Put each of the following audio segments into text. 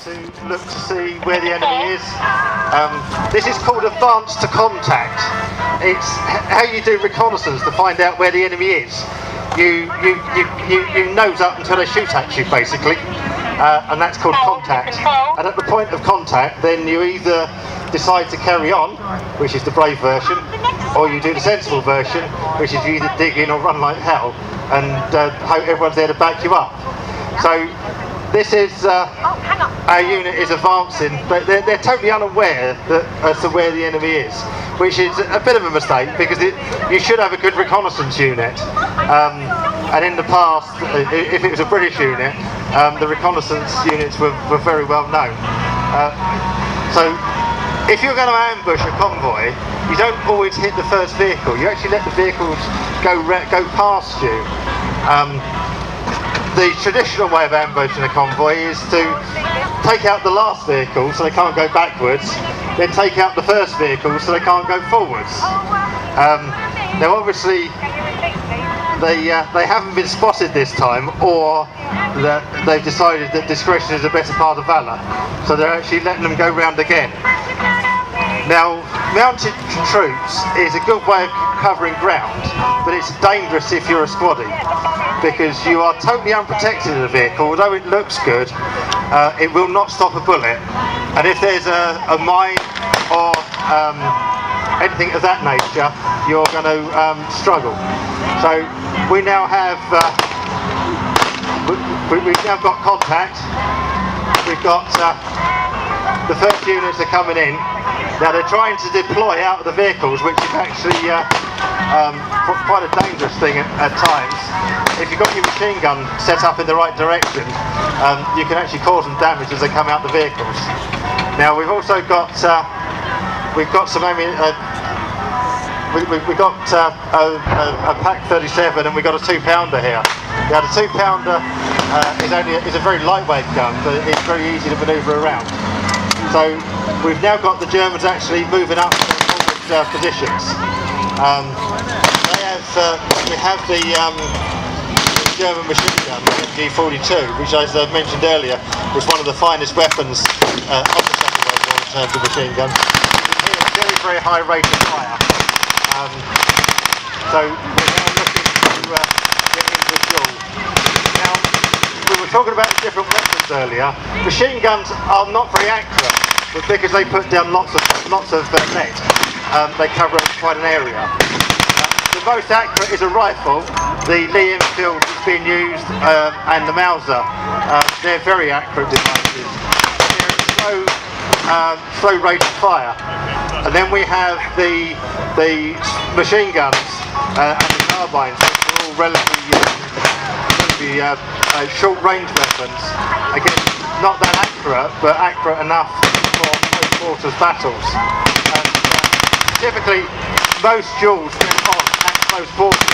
to look to see where the enemy is. This is called advance to contact. It's how you do reconnaissance to find out where the enemy is. You nose up until they shoot at you, basically, and that's called contact. And at the point of contact, then you either decide to carry on, which is the brave version, or you do the sensible version, which is you either dig in or run like hell, and hope everyone's there to back you up. So this is our unit is advancing, but they're totally unaware as to where the enemy is, which is a bit of a mistake, because you should have a good reconnaissance unit. And in the past, if it was a British unit, the reconnaissance units were very well known. So if you're going to ambush a convoy, you don't always hit the first vehicle. You actually let the vehicles go past you. The traditional way of ambushing a convoy is to take out the last vehicle so they can't go backwards, then take out the first vehicle so they can't go forwards. Now obviously they haven't been spotted this time, or that they've decided that discretion is a better part of valour, so they're actually letting them go round again. Now, mounted troops is a good way of covering ground, but it's dangerous if you're a squaddy, because you are totally unprotected in the vehicle. Although it looks good, it will not stop a bullet, and if there's a mine or anything of that nature, you're going to struggle. So we now have we've now got contact. We've got the first units are coming in. Now they're trying to deploy out of the vehicles, which is actually quite a dangerous thing at times. If you've got your machine gun set up in the right direction, you can actually cause them damage as they come out the vehicles. Now we've also got some we've got a Pack 37, and we've got a 2-pounder here. Now the 2-pounder is a very lightweight gun, but it's very easy to manoeuvre around. So we've now got the Germans actually moving up to forward positions. We have the German machine gun, the MG42, which, as I mentioned earlier, was one of the finest weapons of the Second World War in terms of machine gun. You can hear a very high rate of fire. So we're now looking to get into a duel. Now, we were talking about the different weapons earlier. Machine guns are not very accurate, but because they put down lots of lead, they cover quite an area. The most accurate is a rifle. The Lee Enfield is being used, and the Mauser. They're very accurate devices. They're slow rate of fire. And then we have the machine guns and the carbines, which are all relatively short range weapons. Again, not that accurate, but accurate enough for close quarters battles. And typically, most duels went on at close quarters.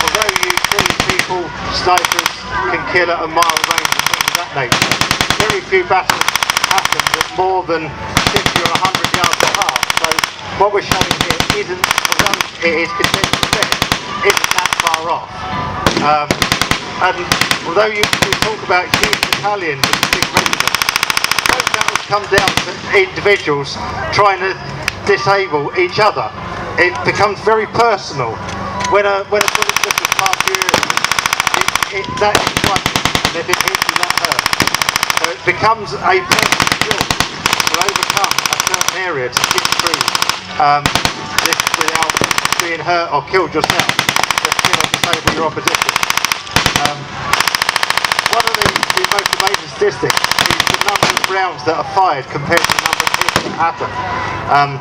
Although you see people, snipers, can kill at a mile range and things of that nature, very few battles happen at more than 50 or 100 yards apart. So what we're showing here isn't, although it is consensual, isn't that far off. And although you talk about huge battalions and big regiments, those battles come down to individuals trying to disable each other. It becomes very personal. When a bullet just past you, that is one, and if it hits you, that hurts. So it becomes a personal duel to overcome a certain area to get through this without being hurt or killed yourself. Just kill or disable your opposition. One of the most amazing statistics is the number of rounds that are fired compared to the number of hits that happen. And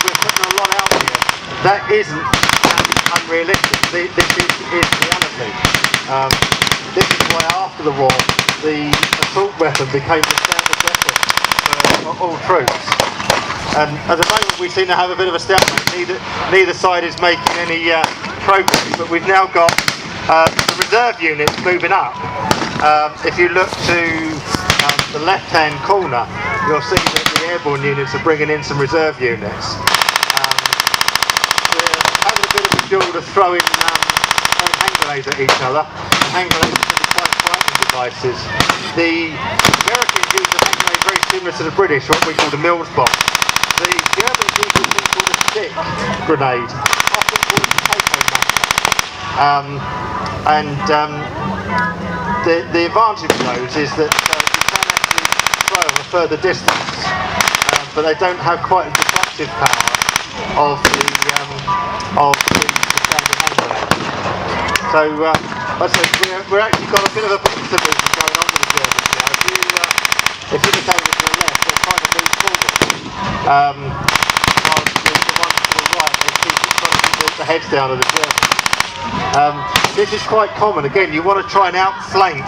we're putting a lot out here. That isn't unrealistic. This is reality. This is why after the war, the assault weapon became the standard weapon for all troops. And at the moment we seem to have a bit of a stalemate. Neither side is making any progress, but we've now got the reserve units moving up. If you look to the left-hand corner, you'll see that the airborne units are bringing in some reserve units. We're having a bit of a duel to throwing hand grenades at each other. Hand grenades can be quite frightening devices. The Americans use a handgrenade very similar to the British, what we call the Mills bomb. The Germans use a thing called a stick grenade, often called a potato masher. The advantage of those is that you can actually throw a further distance, but they don't have quite the destructive power of the standard hand grenade. So, like I said, we're actually got a bit of a pincer movement going on with the Germans now. If you look over to the left, they're trying to move forward. While the ones to the right, they keep trying to keep the heads down of the Germans. This is quite common. Again, you want to try and outflank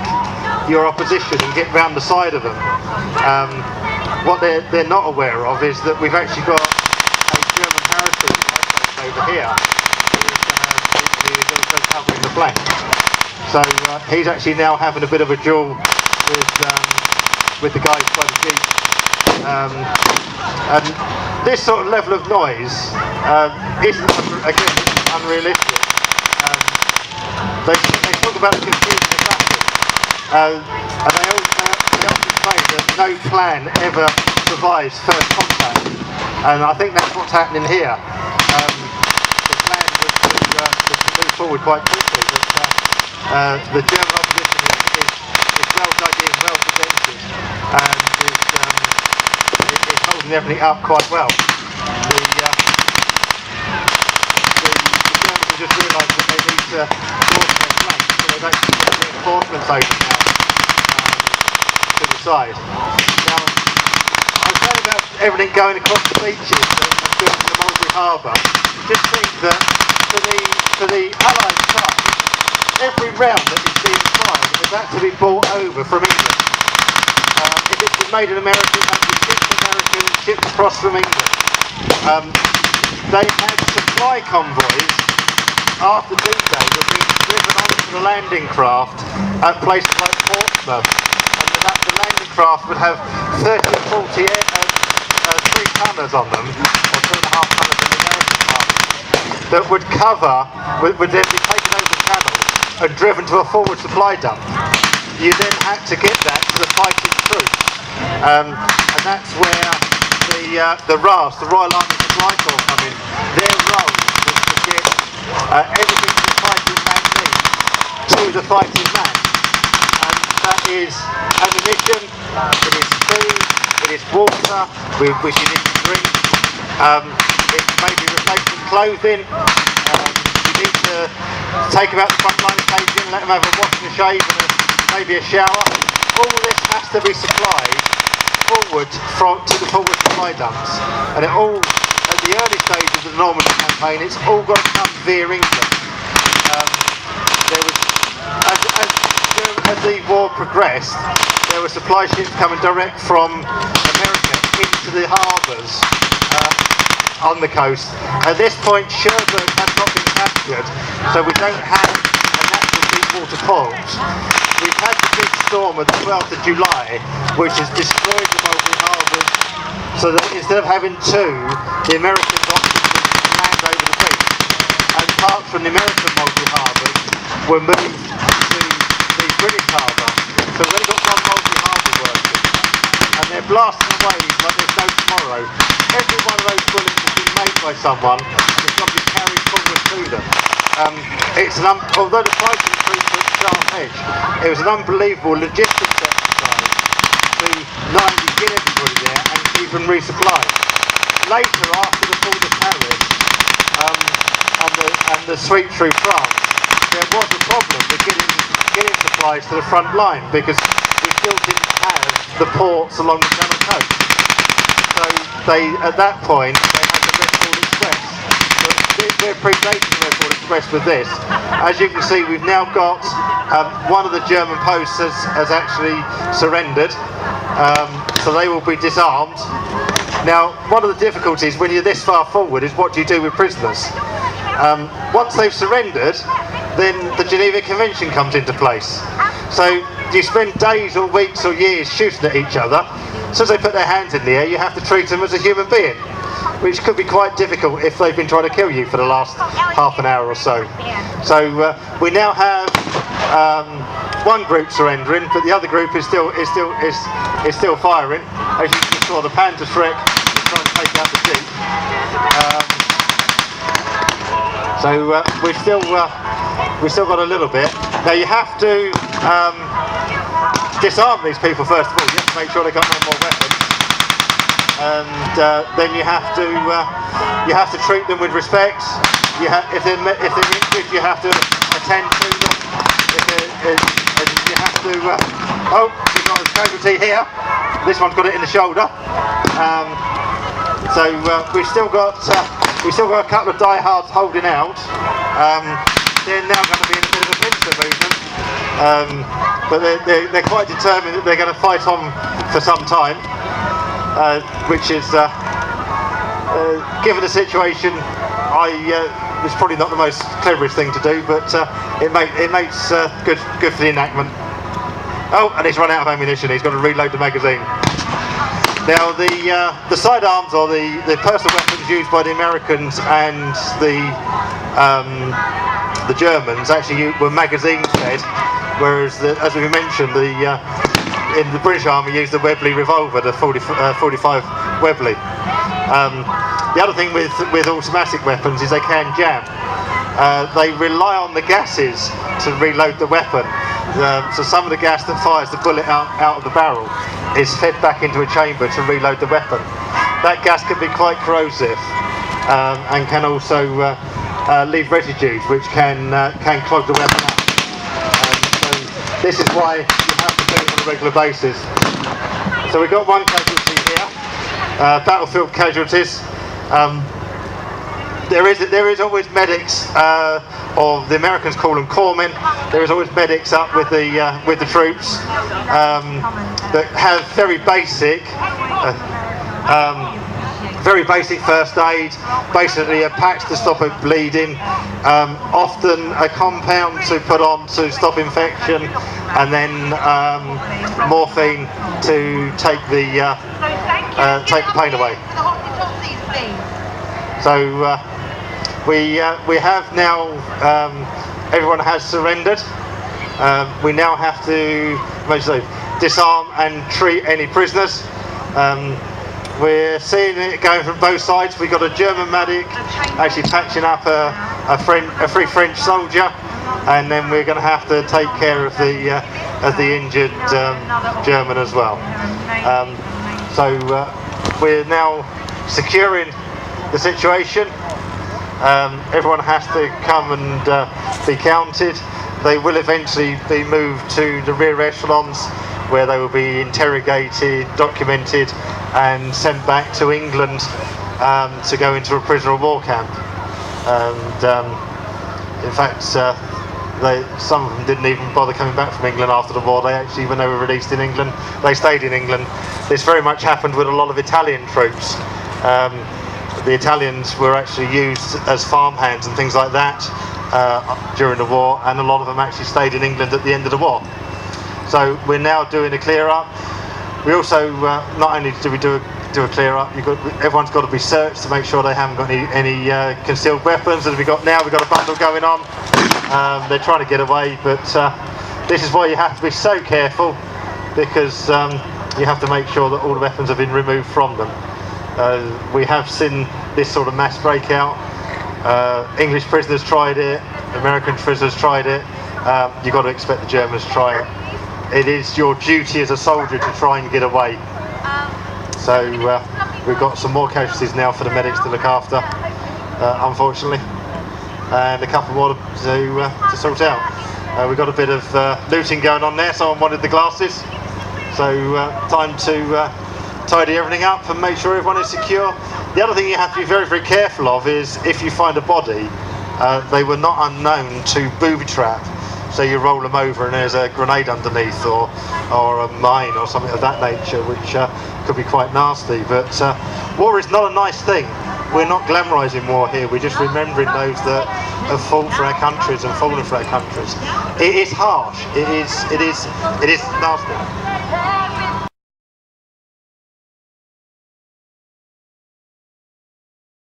your opposition and get round the side of them. What they're not aware of is that we've actually got a German paratrooper over here who is also covering the flank. So he's actually now having a bit of a duel with the guys by the jeep. And this sort of level of noise isn't, again, unrealistic. They talk about the confusion of battle, and they often say that no plan ever survives first contact, and I think that's what's happening here. The plan was to move forward quite quickly, but the German opposition is well dug in, well presented, and is holding everything up quite well. The Germans have just realised that they need to broaden their flank, so they've actually got reinforcements over now to the side. Now, I was saying about everything going across the beaches and building the Mulberry Harbour. Just think that for the Allied side, every round that is being fired has had to be brought over from England. If it's been made in America, it has to be shipped to America and shipped across from England. They had supply convoys after D-Day were being driven onto the landing craft at places like Portsmouth, and the landing craft would have 30 or 40 3-tonners on them, or 2.5 tonners in the American part, that would then be taken over the channel and driven to a forward supply dump. You then had to get that to the fighting troops, and that's where the RAS, the Royal Army Supply Corps, come in. Their role was to get everything the fighting man needs to the fighting man, and that is ammunition, it is food, it is water, which you need to drink, it may be replacement clothing, you need to take them out the front line occasionally and let them have a wash and a shave and maybe a shower. All this has to be supplied forward to the forward supply dumps, and it all, at the early stage of the Normandy campaign, it's all got to come via England. There was, as the war progressed, there were supply ships coming direct from America into the harbours on the coast. At this point, Cherbourg has not been captured, so we don't have a natural deep water port. We've had the big storm of the 12th of July, which has destroyed the Mulberry Harbours, so that instead of having two, the Americans opted to land over the beach, and parts from the American Mulberry Harbours were moved to the British Harbour. So we've only got one Mulberry Harbour working, and they're blasting away like there's no tomorrow. Every one of those bullets has been made by someone, and it's got to be carried forward to them. Although the fighting troops were at the sharp edge, it was an unbelievable logistics exercise to not only get everybody there and keep them resupplied. Later, after the fall of Paris and the sweep through France, there was a problem with getting supplies to the front line because we still didn't have the ports along the Channel coast. So at that point, they had the Red Express. We're predating the Red Express with this. As you can see, we've now got one of the German posts has actually surrendered, so they will be disarmed. Now, one of the difficulties when you're this far forward is what do you do with prisoners? Once they've surrendered, then the Geneva Convention comes into place. So you spend days or weeks or years shooting at each other. As soon as they put their hands in the air, you have to treat them as a human being, which could be quite difficult if they've been trying to kill you for the last half an hour or so. So we now have one group surrendering, but the other group is still firing. As you just saw, the Panther Shrek is trying to take out the Jeep. So we've still got a little bit. Now you have to disarm these people first of all. You have to make sure they've got no more weapons, and then you have to treat them with respect. If they're injured, you have to attend to them. You have to. Oh, we've got a casualty here. This one's got it in the shoulder. So we've still got a couple of diehards holding out. They're now going to be in a bit of a pincer movement, but they're quite determined that they're going to fight on for some time, which is, given the situation, it's probably not the most cleverest thing to do, but it makes good for the enactment. Oh, and he's run out of ammunition. He's got to reload the magazine. Now the sidearms, or the personal weapons used by the Americans and the Germans, actually were magazine fed, whereas as we mentioned, in the British Army used the Webley revolver, the 45 Webley. The other thing with automatic weapons is they can jam. They rely on the gases to reload the weapon. So some of the gas that fires the bullet out of the barrel is fed back into a chamber to reload the weapon. That gas can be quite corrosive, and can also leave residues which can clog the weapon up. So this is why you have to do it on a regular basis. So we've got one casualty here, battlefield casualties. There is always medics, or the Americans call them corpsmen. There is always medics up with the troops that have very basic first aid, basically a patch to stop it bleeding, often a compound to put on to stop infection, and then morphine to take the pain away. So we have now, everyone has surrendered. We now have to disarm and treat any prisoners. We're seeing it going from both sides. We've got a German medic actually patching up a free French soldier, and then we're going to have to take care of the injured German as well. So we're now securing the situation. Everyone has to come and be counted. They will eventually be moved to the rear echelons, where they will be interrogated, documented, and sent back to England to go into a prisoner of war camp. And in fact, some of them didn't even bother coming back from England after the war. They actually, when they were released in England, they stayed in England. This very much happened with a lot of Italian troops. The Italians were actually used as farmhands and things like that during the war, and a lot of them actually stayed in England at the end of the war. So we're now doing a clear up. We also not only do we do a clear up, everyone's got to be searched to make sure they haven't got any concealed weapons. As we've got a bundle going on. They're trying to get away, but this is why you have to be so careful, because you have to make sure that all the weapons have been removed from them. We have seen this sort of mass breakout. English prisoners tried it, American prisoners tried it. You've got to expect the Germans to try it. It is your duty as a soldier to try and get away. So we've got some more casualties now for the medics to look after, unfortunately, and a couple more to sort out. We've got a bit of looting going on there. Someone wanted the glasses, so time to tidy everything up and make sure everyone is secure. The other thing you have to be very, very careful of is if you find a body, they were not unknown to booby trap. So you roll them over and there's a grenade underneath, or a mine or something of that nature, which could be quite nasty. But war is not a nice thing. We're not glamorising war here. We're just remembering those that have fought for our countries and fallen for our countries. It is harsh. It is nasty.